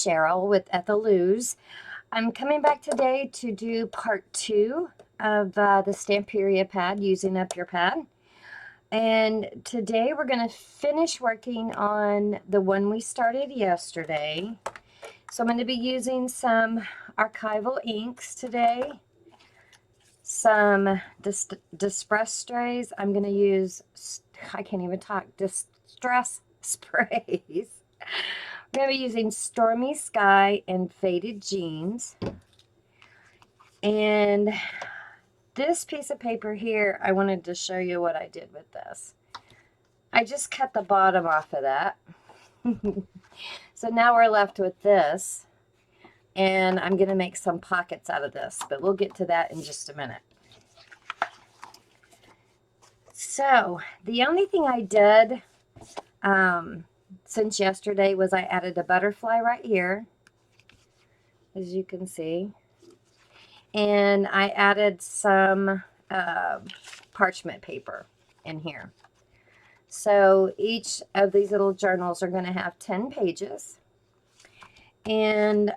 Cheryl with KATERI'S. I'm coming back today to do part 2 of the Staperia pad, using up your pad. And today we're going to finish working on the one we started yesterday. So I'm going to be using some archival inks today, some distress sprays. I'm going to use, I can't even talk, distress sprays. I'm going to be using Stormy Sky and Faded Jeans. And this piece of paper here, I wanted to show you what I did with this. I just cut the bottom off of that. So now we're left with this. And I'm going to make some pockets out of this, but we'll get to that in just a minute. So the only thing I did since yesterday was I added a butterfly right here, as you can see. And I added some parchment paper in here. So each of these little journals are going to have 10 pages. And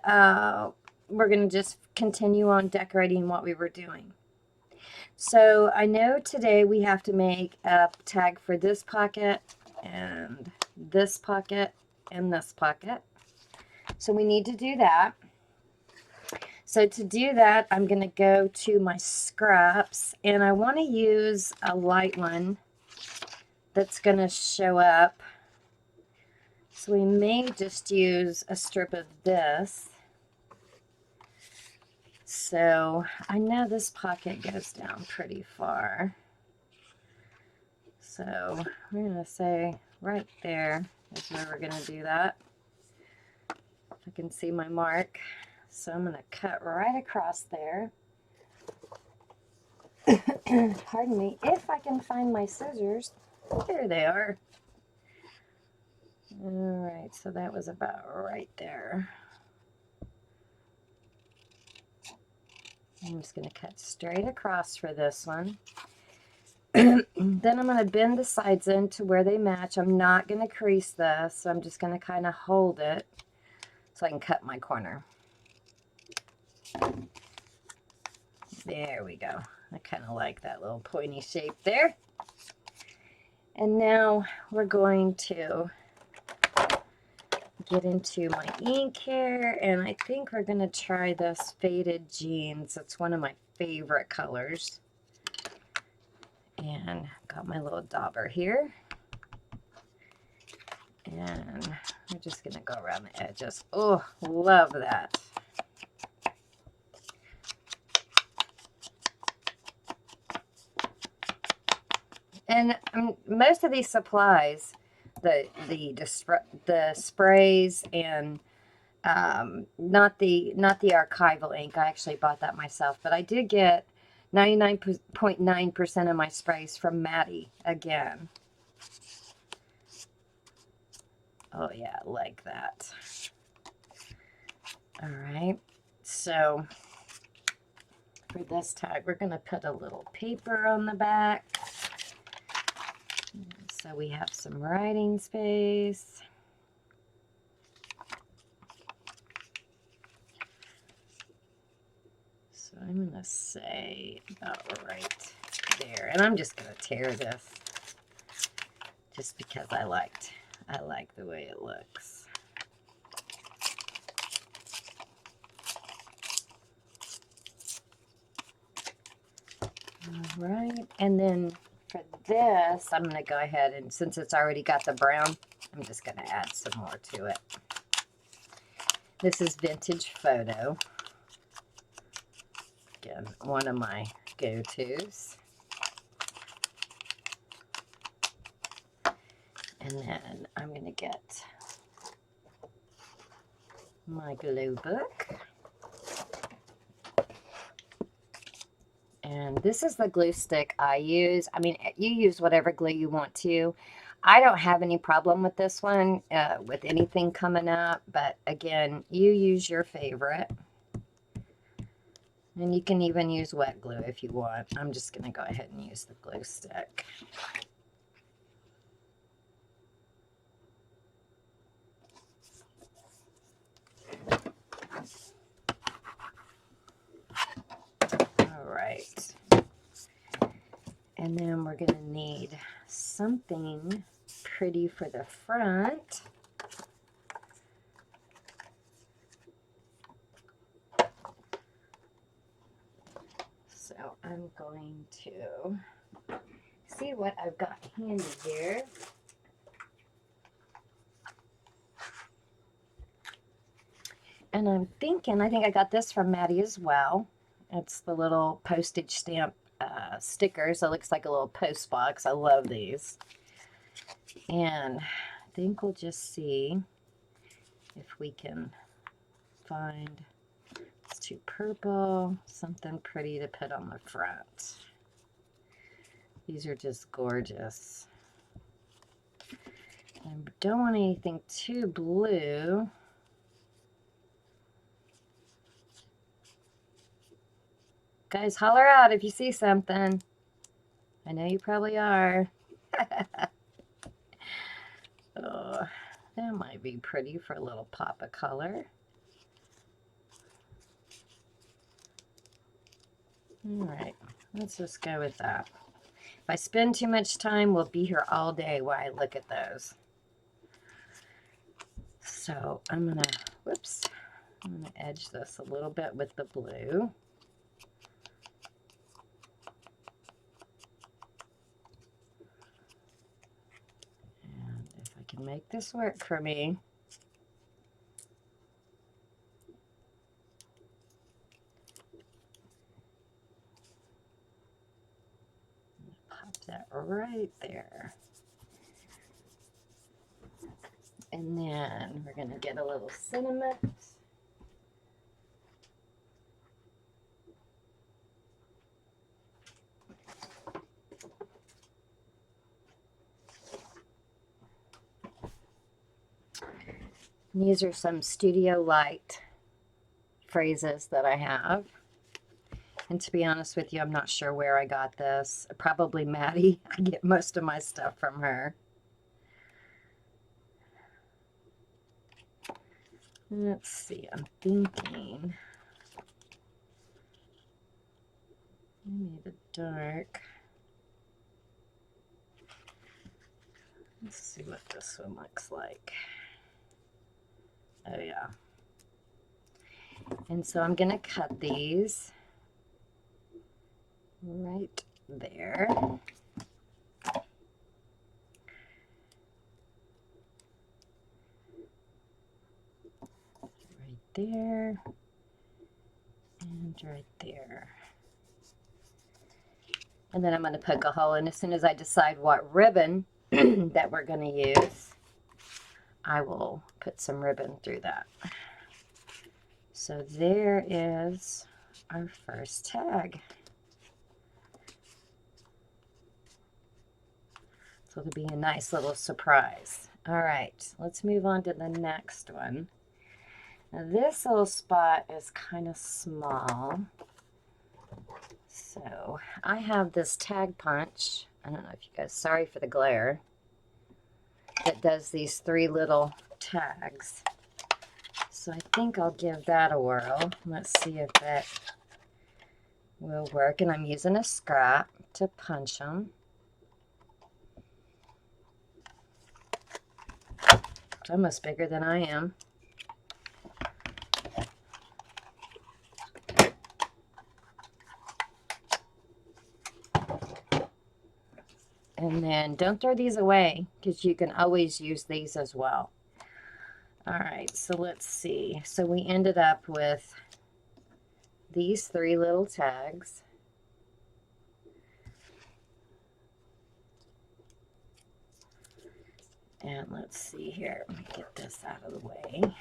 we're going to just continue on decorating what we were doing. So I know today we have to make a tag for this pocket and this pocket and this pocket. So we need to do that. So to do that, I'm going to go to my scraps, and I want to use a light one that's going to show up. So we may just use a strip of this. So I know this pocket goes down pretty far. So we're going to say right there is where we're going to do that. If I can see my mark. So I'm going to cut right across there. Pardon me, if I can find my scissors. There they are. All right, so that was about right there. I'm just going to cut straight across for this one. Then I'm going to bend the sides in to where they match. I'm not going to crease this, so I'm just going to kind of hold it so I can cut my corner. There we go. I kind of like that little pointy shape there. And now we're going to get into my ink here, and I think we're going to try this Faded Jeans. It's one of my favorite colors. And got my little dauber here. And I'm just going to go around the edges. Oh, love that. And most of these supplies, the sprays and not the archival ink, I actually bought that myself, but I did get 99.9% of my sprays from MADI again. Oh yeah, like that. All right, so for this tag, we're going to put a little paper on the back. So we have some writing space. So I'm going to say about right there. And I'm just going to tear this just because I like the way it looks. All right. And then for this, I'm going to go ahead and, since it's already got the brown, I'm just going to add some more to it. This is Vintage Photo. Again, one of my go-tos. And then I'm going to get my glue book. And this is the glue stick I use. I mean, you use whatever glue you want to. I don't have any problem with this one, with anything coming up. But again, you use your favorite. And you can even use wet glue if you want. I'm just going to go ahead and use the glue stick. All right. And then we're going to need something pretty for the front. So I'm going to see what I've got handy here. And I'm thinking, I think I got this from MADI as well. It's the little postage stamp stickers. It looks like a little post box. I love these. And I think we'll just see if we can find, it's too purple, something pretty to put on the front. These are just gorgeous. I don't want anything too blue. Guys, holler out if you see something. I know you probably are. Oh, that might be pretty for a little pop of color. All right, let's just go with that. If I spend too much time, we'll be here all day while I look at those. So I'm gonna, whoops, I'm gonna edge this a little bit with the blue. And if I can make this work for me. Pop that right there. And then we're going to get a little sentiment. And these are some Studio Light phrases that I have. And to be honest with you, I'm not sure where I got this. Probably MADI. I get most of my stuff from her. Let's see, I'm thinking maybe the dark. Let's see what this one looks like. Oh yeah. And so I'm gonna cut these right there. There and right there. And then I'm going to poke a hole in as soon as I decide what ribbon that we're going to use. I will put some ribbon through that. So there is our first tag. So it'll be a nice little surprise. All right, let's move on to the next one. Now this little spot is kind of small, so I have this tag punch. I don't know if you guys, sorry for the glare, that does these 3 little tags. So I think I'll give that a whirl. Let's see if that will work. And I'm using a scrap to punch them. It's almost bigger than I am. And then don't throw these away because you can always use these as well. All right, so let's see. So we ended up with these 3 little tags. And let's see here. Let me get this out of the way.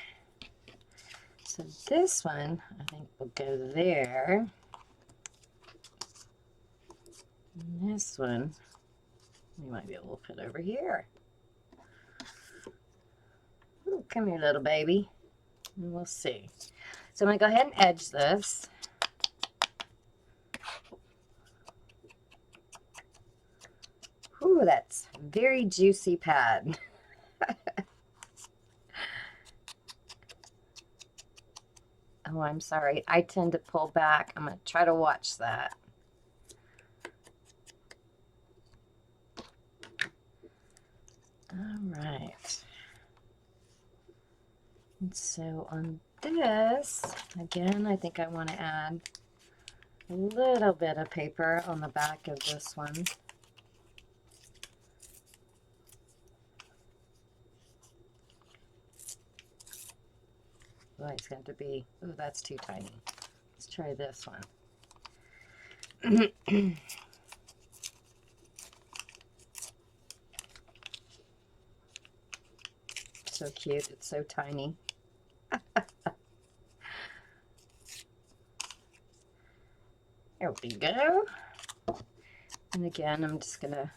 So this one, I think, will go there. And this one, we might be able to put over here. Ooh, come here, little baby. And we'll see. So I'm going to go ahead and edge this. Ooh, that's very juicy pad. Oh, I'm sorry. I tend to pull back. I'm going to try to watch that. All right. And so on this, again, I think I want to add a little bit of paper on the back of this one. Oh, it's going to be, oh, that's too tiny. Let's try this one. So cute. It's so tiny. There we go. And again, I'm just going to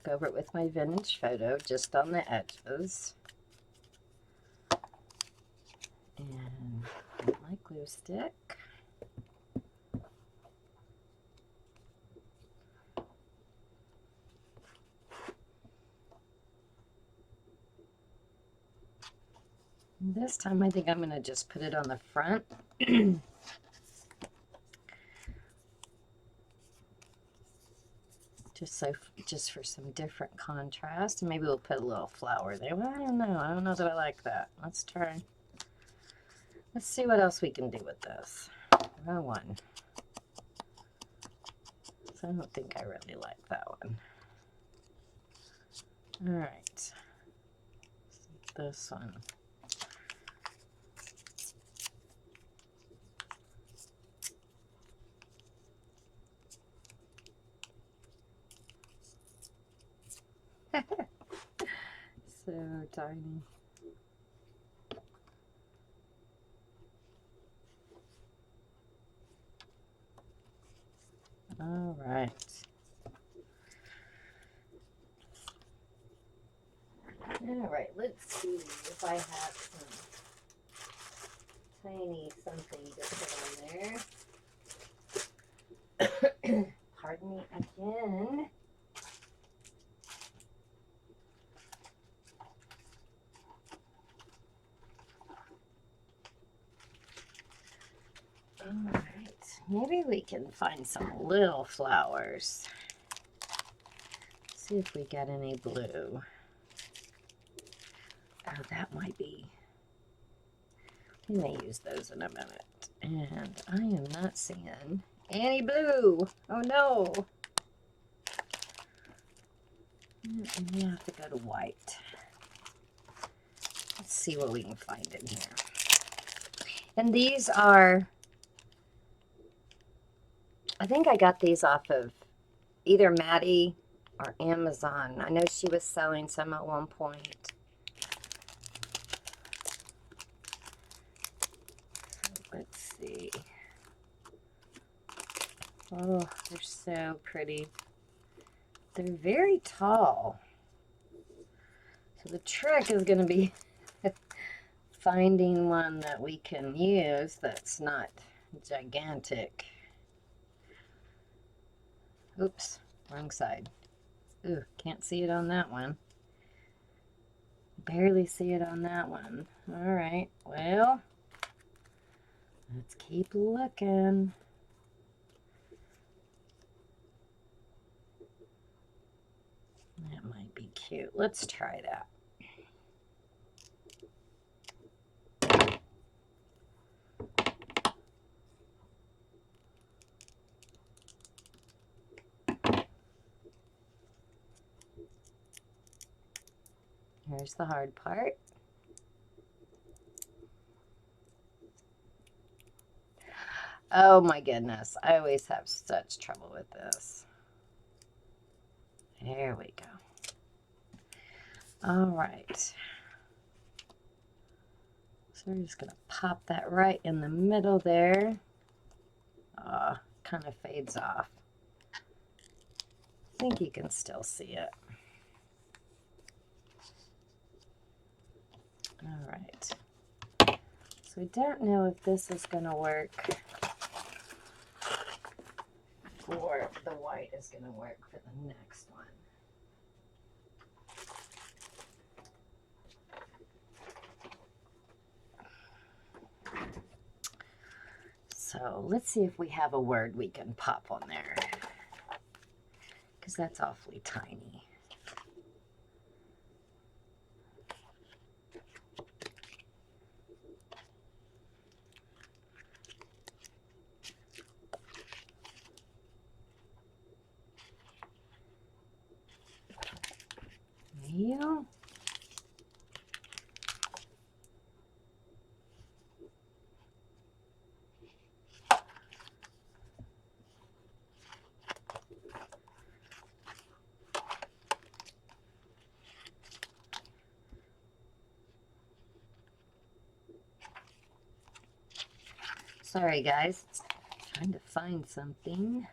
go over it with my vintage photo just on the edges. And get my glue stick. And this time I think I'm going to just put it on the front. just for some different contrast. Maybe we'll put a little flower there. Well, I don't know. I don't know that I like that. Let's try. Let's see what else we can do with this. Wrong one. So I don't think I really like that one. All right. This one. So tiny. All right. All right, let's see if I have some tiny something to put on there. Pardon me again. All right, maybe we can find some little flowers. See if we get any blue. Oh, that might be. We may use those in a minute. And I am not seeing any blue. Oh no. We have to go to white. Let's see what we can find in here. And these are, I think I got these off of either MADI or Amazon. I know she was selling some at one point. Let's see. Oh, they're so pretty. They're very tall. So the trick is going to be finding one that we can use that's not gigantic. Oops, wrong side. Ooh, can't see it on that one. Barely see it on that one. All right, well, let's keep looking. That might be cute. Let's try that. Here's the hard part. Oh my goodness, I always have such trouble with this. There we go. All right. So we're just going to pop that right in the middle there. Kind of fades off. I think you can still see it. All right. So I don't know if this is going to work or the white is going to work for the next one. So let's see if we have a word we can pop on there, because that's awfully tiny. You. Sorry guys, trying to find something.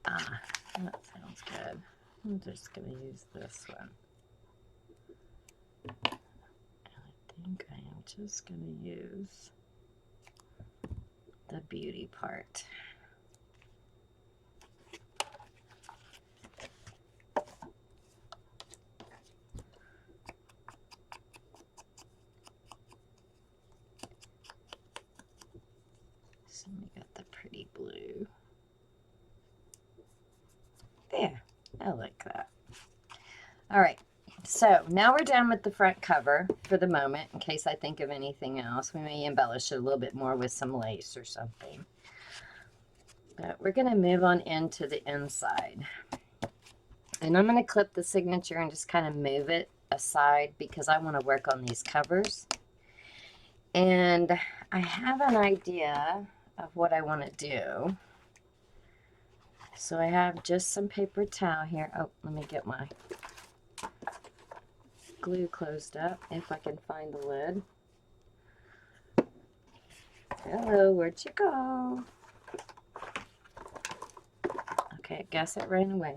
Ah, that sounds good. I'm just going to use this one. I think I am just going to use the beauty part. So we got the pretty blue. There, I like that. All right, so now we're done with the front cover for the moment. In case I think of anything else, we may embellish it a little bit more with some lace or something. But we're going to move on into the inside. And I'm going to clip the signature and just kind of move it aside because I want to work on these covers. And I have an idea of what I want to do. So I have just some paper towel here. Oh, let me get my glue closed up if I can find the lid. Hello, where'd you go? Okay, I guess it ran away.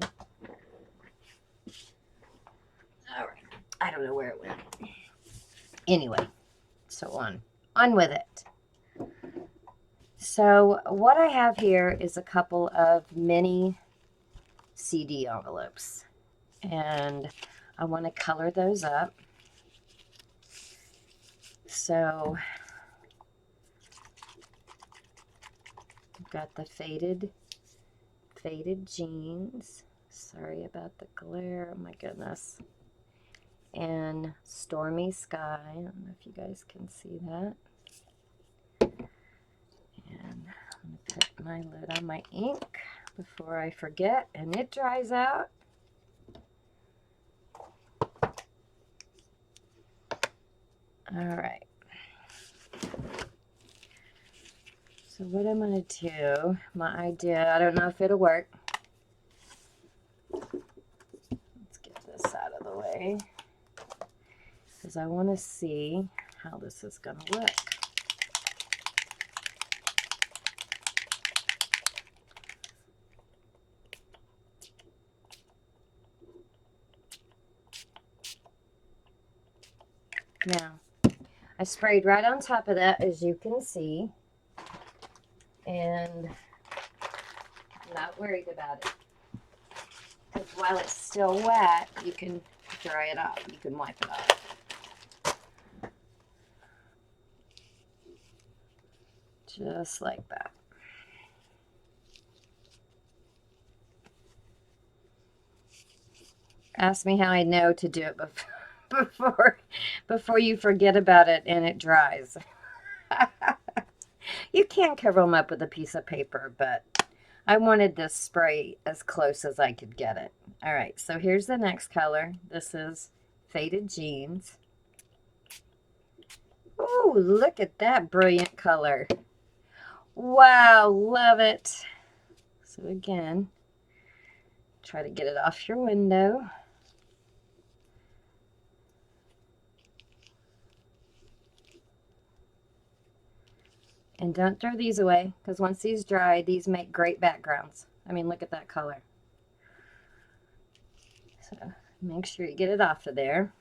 All right, I don't know where it went. Anyway, so on with it. So what I have here is a couple of mini CD envelopes, and I want to color those up. So I've got the faded jeans. Sorry about the glare, oh my goodness. And Stormy Sky. I don't know if you guys can see that. And I'm going to put my lid on my ink before I forget and it dries out. All right. So what I'm going to do, my idea, I don't know if it'll work. Let's get this out of the way because I want to see how this is going to look. Now, I sprayed right on top of that, as you can see, and I'm not worried about it. Because while it's still wet, you can dry it off. You can wipe it off. Just like that. Ask me how I know to do it before you forget about it and it dries. You can cover them up with a piece of paper, but I wanted this spray as close as I could get it. All right, so here's the next color. This is Faded Jeans. Oh, look at that brilliant color. Wow, love it. So again, try to get it off your window. And don't throw these away, because once these dry, these make great backgrounds. I mean, look at that color. So make sure you get it off of there.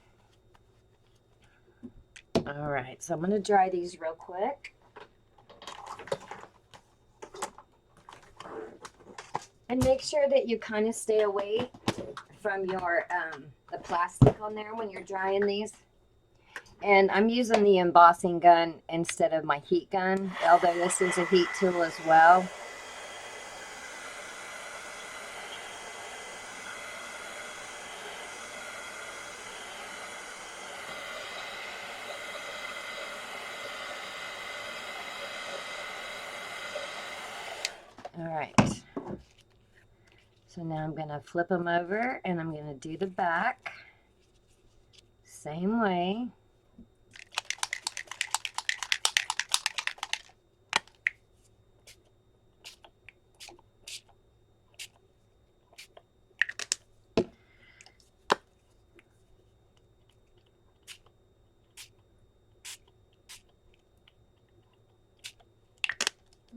All right, so I'm going to dry these real quick. And make sure that you kind of stay away from your the plastic on there when you're drying these. And I'm using the embossing gun instead of my heat gun, although this is a heat tool as well. All right. So now I'm going to flip them over and I'm going to do the back. Same way.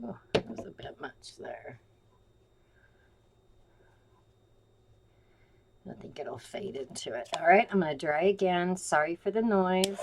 Oh, that was a bit much there. I think it'll fade into it. All right, I'm going to dry again. Sorry for the noise.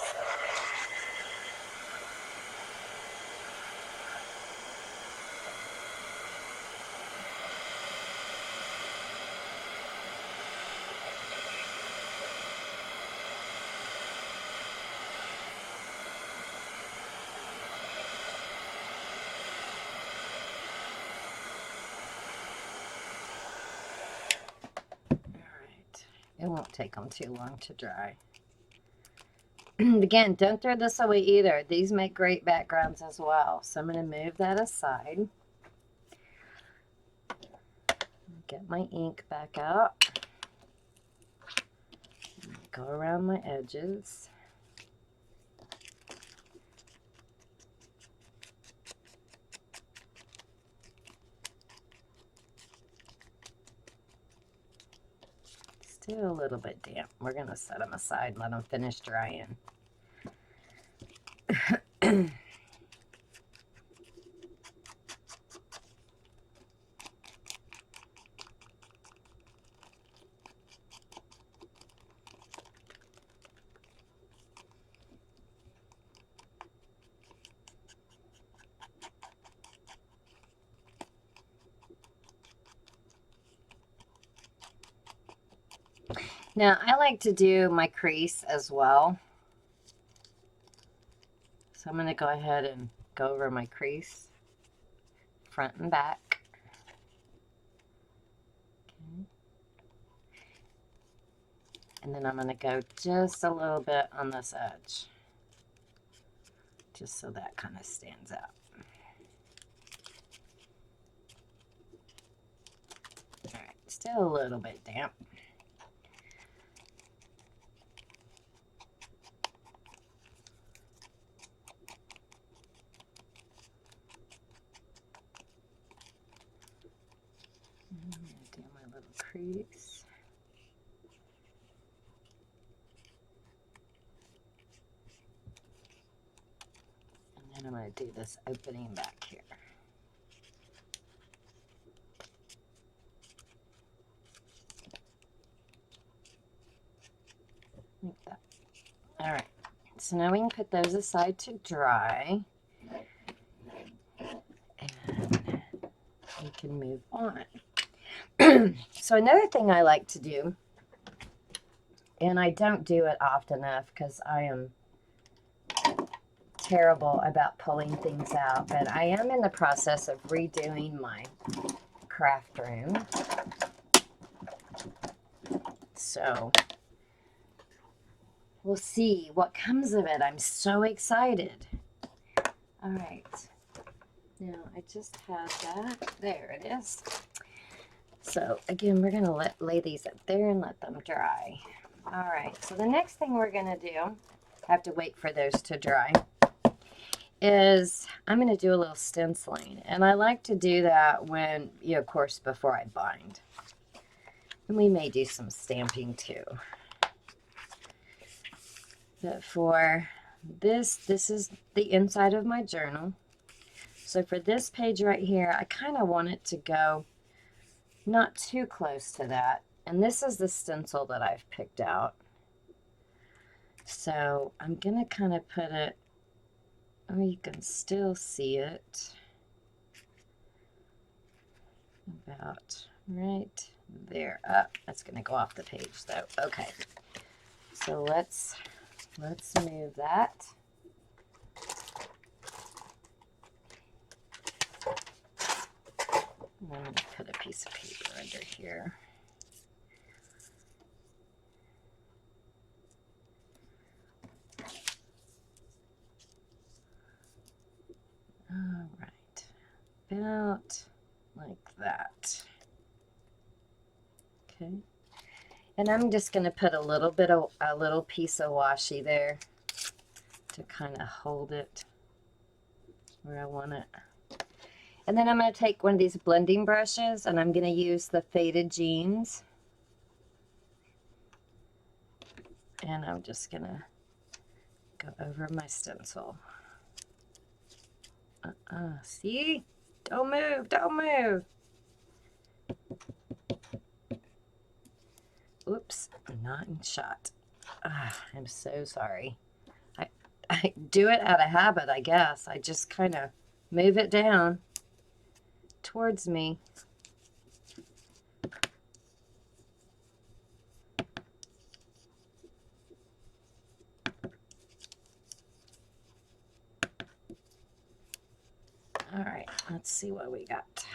It won't take them too long to dry. Again, don't throw this away either. These make great backgrounds as well. So I'm going to move that aside. Get my ink back out. Go around my edges. Still a little bit damp. We're going to set them aside and let them finish drying. Now, I like to do my crease as well. So I'm going to go ahead and go over my crease, front and back. Okay. And then I'm going to go just a little bit on this edge, just so that kind of stands out. All right, still a little bit damp. I'm going to do my little crease. And then I'm going to do this opening back here. Like that. All right. So now we can put those aside to dry. And we can move on. So another thing I like to do, and I don't do it often enough because I am terrible about pulling things out, but I am in the process of redoing my craft room. So we'll see what comes of it. I'm so excited. All right. Now I just have that. There it is. So again, we're going to lay these up there and let them dry. All right. So the next thing we're going to do, have to wait for those to dry, is I'm going to do a little stenciling. And I like to do that when, you know, of course, before I bind. And we may do some stamping too. But for this is the inside of my journal. So for this page right here, I kind of want it to go not too close to that. And this is the stencil that I've picked out. So I'm going to kind of put it, oh, you can still see it, about right there. That's going to go off the page though. Okay. So let's move that. I'm going to put a piece of paper under here. All right, about like that. Okay, and I'm just going to put a little piece of washi there to kind of hold it where I want it. And then I'm going to take one of these blending brushes and I'm going to use the Faded Jeans. And I'm just going to go over my stencil. See? Don't move, don't move. Oops, I'm not in shot. I'm so sorry. I do it out of habit, I guess. I just kind of move it down towards me. All right, let's see what we got.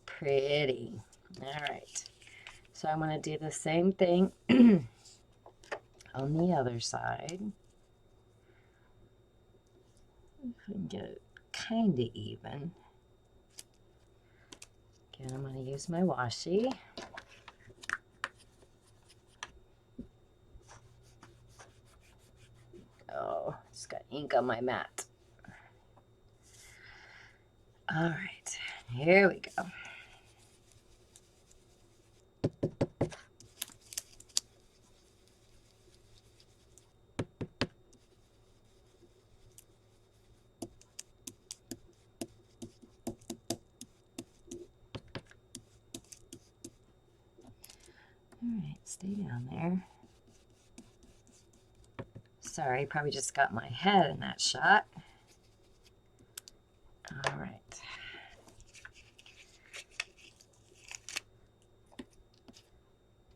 Pretty. All right, so I'm going to do the same thing on the other side. If we can get it kind of even. Again, I'm going to use my washi. Oh, it's got ink on my mat. All right, here we go. All right, stay down there. Sorry, probably just got my head in that shot. All right.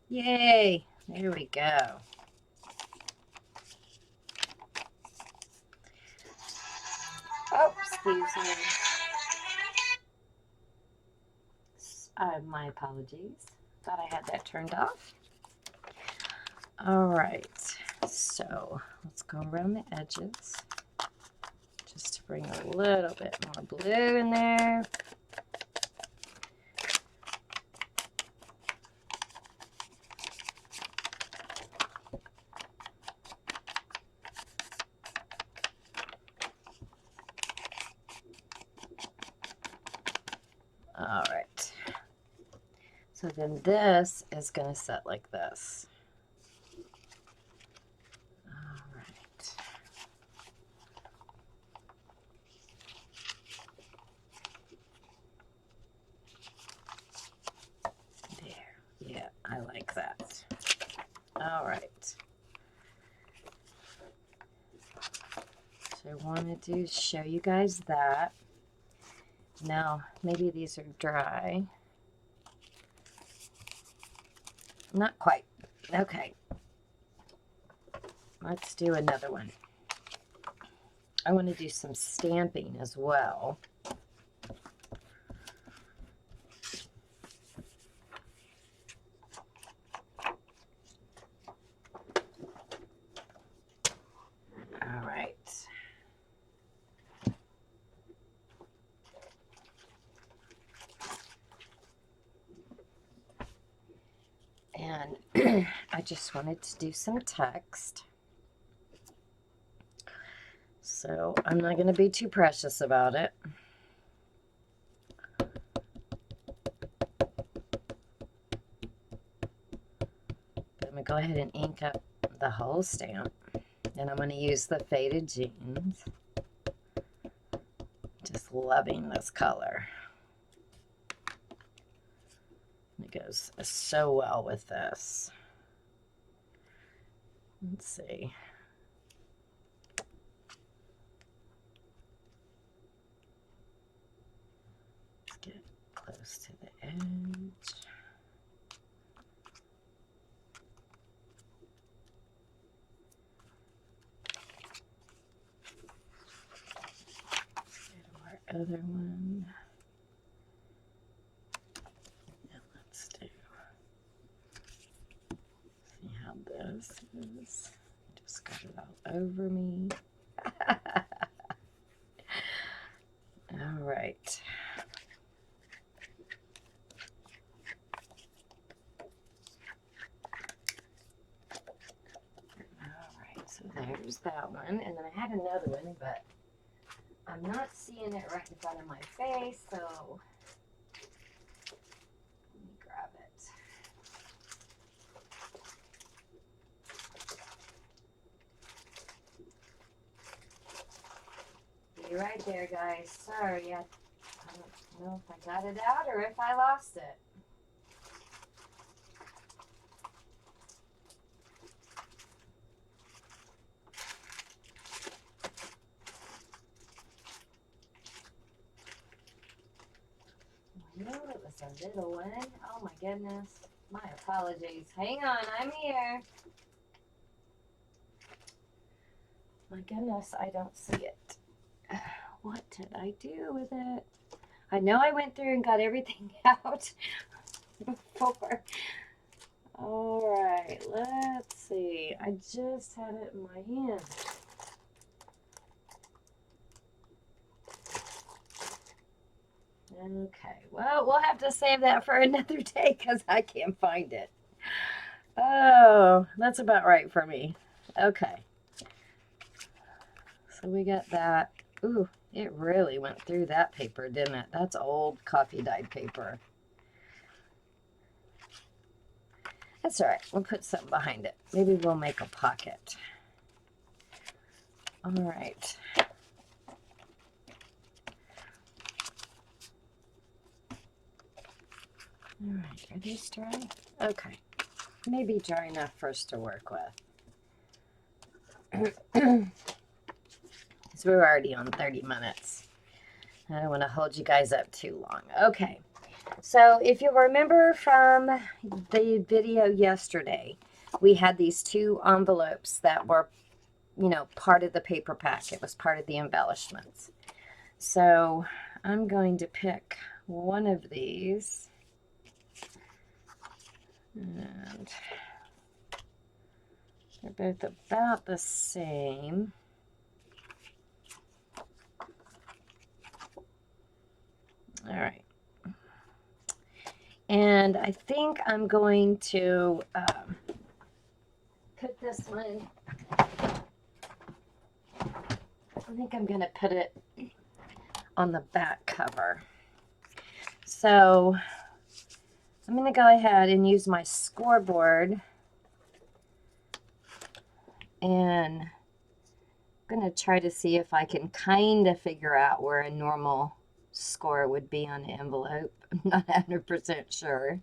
Yay, there we go. Oh, excuse me. My apologies. Thought I had that turned off. All right, so let's go around the edges just to bring a little bit more blue in there. All right, so then this is going to set like this. All right. There, yeah, I like that. All right. So I wanted to show you guys that. Now, maybe these are dry. Not quite. Okay. Let's do another one. I want to do some stamping as well. All right. And I just wanted to do some text. So I'm not going to be too precious about it. But I'm going to go ahead and ink up the whole stamp. And I'm going to use the Faded Jeans. Just loving this color. It goes so well with this. Let's see. edge. Other one. Yeah, let's do. See how this is. Just got it all over me. All right. All right, so there's that one, and then I had another one, but I'm not seeing it right in front of my face, so let me grab it. Be right there, guys. Sorry, I don't know if I got it out or if I lost it. I know it was a little one. Oh my goodness. My apologies. Hang on, I'm here. My goodness, I don't see it. What did I do with it? I know I went through and got everything out before. All right, let's see. I just had it in my hand. Okay, well, we'll have to save that for another day because I can't find it. Oh, that's about right for me. Okay. So we got that. Ooh, it really went through that paper, didn't it? That's old coffee dyed paper. That's all right. We'll put something behind it. Maybe we'll make a pocket. All right. All right, are these dry? Okay, maybe dry enough for us to work with. So we're already on 30 minutes. I don't want to hold you guys up too long. Okay, so if you remember from the video yesterday, we had these two envelopes that were, you know, part of the paper pack. It was part of the embellishments. So I'm going to pick one of these. And they're both about the same. All right. And I think I'm going to put this one, I think I'm going to put it on the back cover. So I'm going to go ahead and use my scoreboard, and I'm going to try to see if I can kind of figure out where a normal score would be on the envelope. I'm not 100% sure,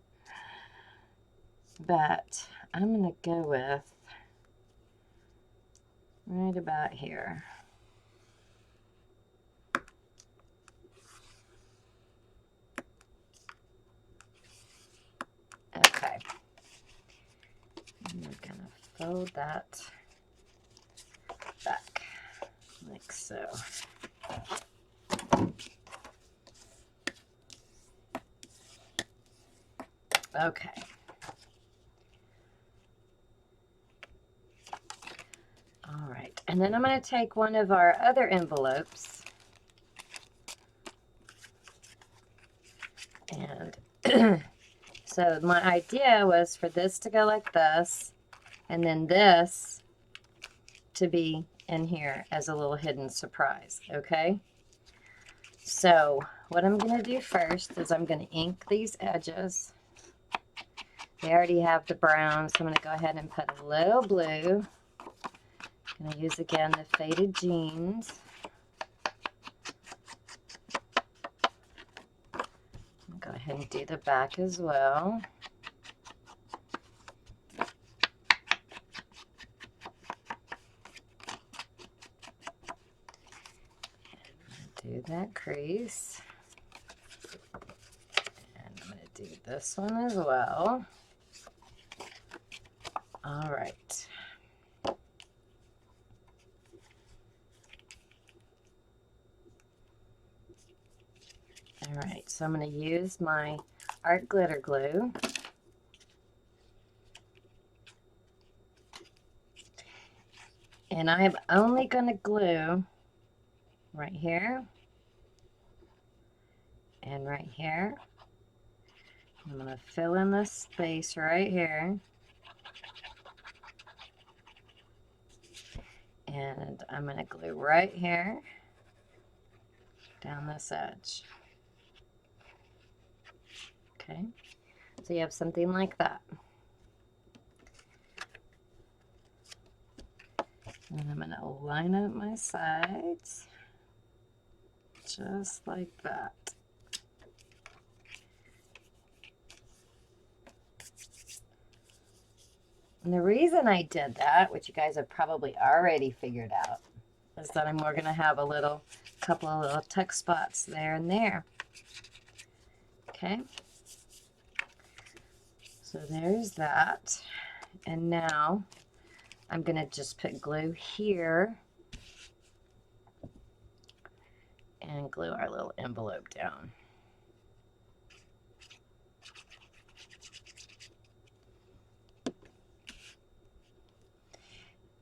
but I'm going to go with right about here. Okay, I'm going to fold that back like so. Okay. All right, and then I'm going to take one of our other envelopes and so my idea was for this to go like this, and then this to be in here as a little hidden surprise, okay? So what I'm going to do first is I'm going to ink these edges. They already have the brown, so I'm going to go ahead and put a little blue. I'm going to use again the Faded Jeans. Go ahead and do the back as well. Do that crease. And I'm going do this one as well. All right. All right, so I'm going to use my art glitter glue. And I'm only going to glue right here and right here. I'm going to fill in this space right here. And I'm going to glue right here down this edge. Okay, so you have something like that. And I'm going to line up my sides just like that. And the reason I did that, which you guys have probably already figured out, is that we're going to have a couple of little tuck spots there and there. Okay. So there's that. And now I'm going to just put glue here and glue our little envelope down.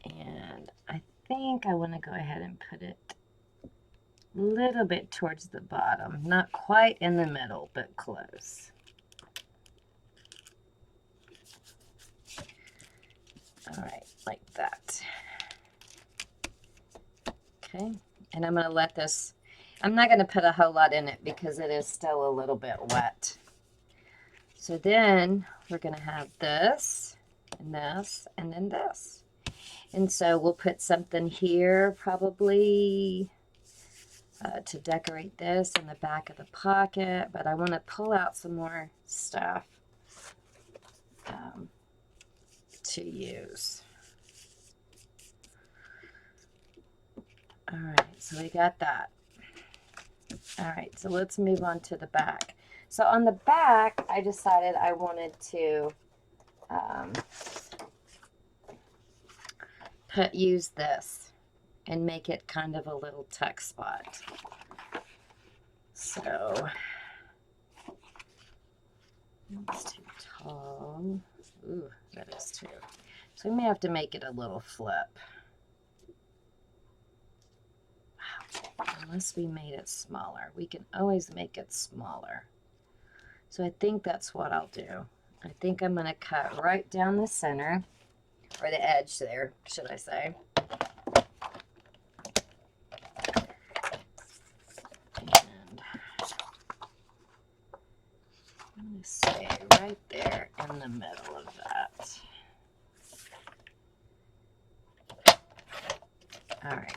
And I think I want to go ahead and put it a little bit towards the bottom, not quite in the middle, but close. All right, like that. Okay, and I'm going to let this, I'm not going to put a whole lot in it because it is still a little bit wet. So then we're going to have this, and this, and then this. And so we'll put something here probably to decorate this in the back of the pocket, but I want to pull out some more stuff to use. All right, so we got that. All right, so let's move on to the back. So on the back, I decided I wanted to use this and make it kind of a little tuck spot. So it's too tall. Ooh, that is too. So we may have to make it a little flip. Wow. Unless we made it smaller. We can always make it smaller. So I think that's what I'll do. I think I'm going to cut right down the center, or the edge there, should I say. And I'm going to stay right there in the middle of that. All right.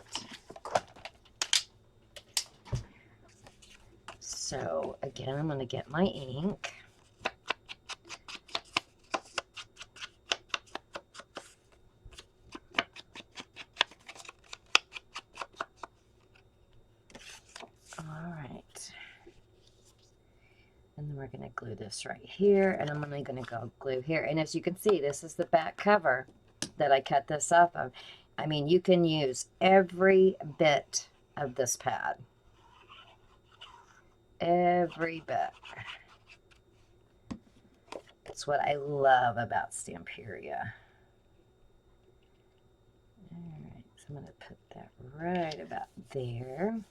So again, I'm going to get my ink. And then we're going to glue this right here, and I'm only going to go glue here. And as you can see, this is the back cover that I cut this off of. I mean, you can use every bit of this pad. Every bit. That's what I love about Staperia. All right, so I'm going to put that right about there.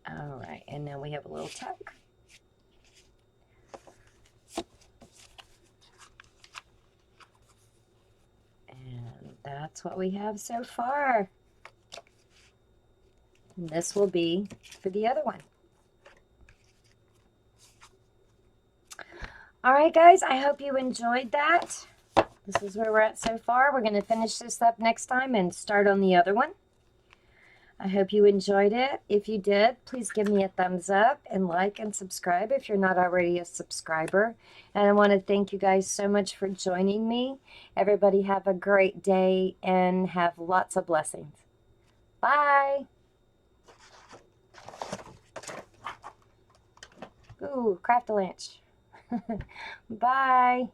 All right, and then we have a little tuck. And that's what we have so far. And this will be for the other one. All right, guys, I hope you enjoyed that. This is where we're at so far. We're going to finish this up next time and start on the other one. I hope you enjoyed it. If you did, please give me a thumbs up and like and subscribe if you're not already a subscriber. And I want to thank you guys so much for joining me. Everybody have a great day and have lots of blessings. Bye. Ooh, Crafty lunch. Bye.